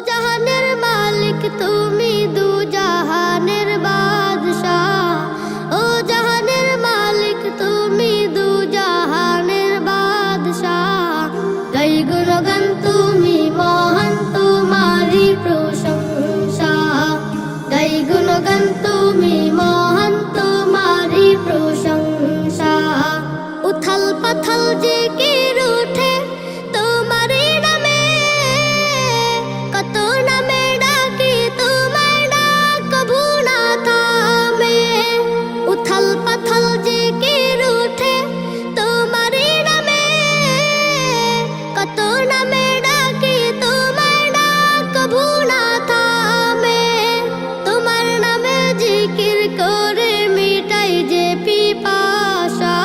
জাহানের মালিক তুমি, দু জাহানের বাদশাহ। ও জাহানের মালিক তুমি, দু জাহানের বাদশাহ। গাই গুণগান তুমি মহান, তোমারি প্রশংসা। গাই গুণগান তুমি মহান, তোমারি প্রশংসা। উথাল পাথাল জিকির উঠে তোমারি নামে, কত নামে ডাকি তোমার ডাক কভু না থামে। উথাল পাথাল জিকির উঠে তোমারি নামে, কত নামে ডাকি তোমার ডাক কভু না থামে। তোমার নামে জিকির করে মিটাই যে পিপাসা,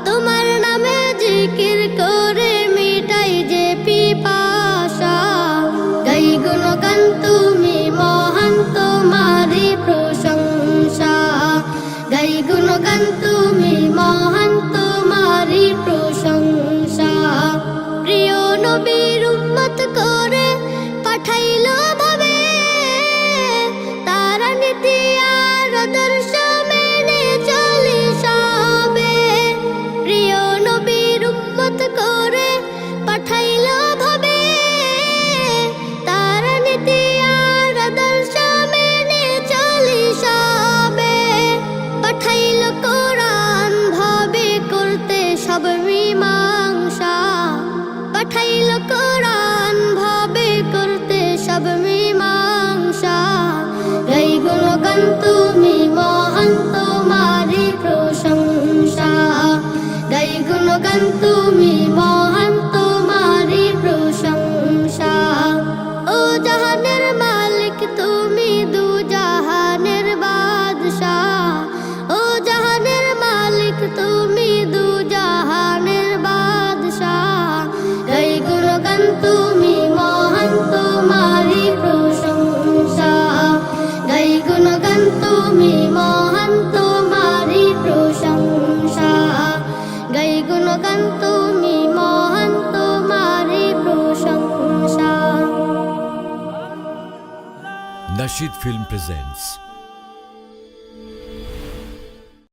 তোমার নামে জিকির করে মিটাই যে পিপাসা। গাই গুণগান তুমি মহান, তোমারি প্রশংসা। গাই গুণগান তুমি মহান, তোমারি প্রশংসা। প্রিয় নবীর উম্মত করে পাঠাইলো ভাবে, তারা নীতি আর আদর্শ মেনে চলি সবে। প্রিয় নবীর উম্মত করে পাঠাইলো ভাবে, তারা নীতি আর আদর্শ মেনে চলি সবে। পাঠাইলো কোরআন ভাবে করতে সব মীমাংসা। পাঠাইলো কোরআন ভাবে করতে সব মীমাংসা। গাই গুণগান তুমি মহান, তোমারি প্রশংসা। গাই গুণগান তুমি মহান, তোমারি প্রশংসা। ও জাহানের মালিক তুমি, দু জাহানের বাদশাহ। ও জাহানের মালিক তুমি, দু জাহানের বাদশাহ। গাই গুণগান তুমি মহান, তোমারি প্রশংসা। গাই গুণগান তুমি মহান, তোমারি প্রশংসা। গাই গুণগান তুমি মহান, তোমারি প্রশংসা। Nasheed Film presents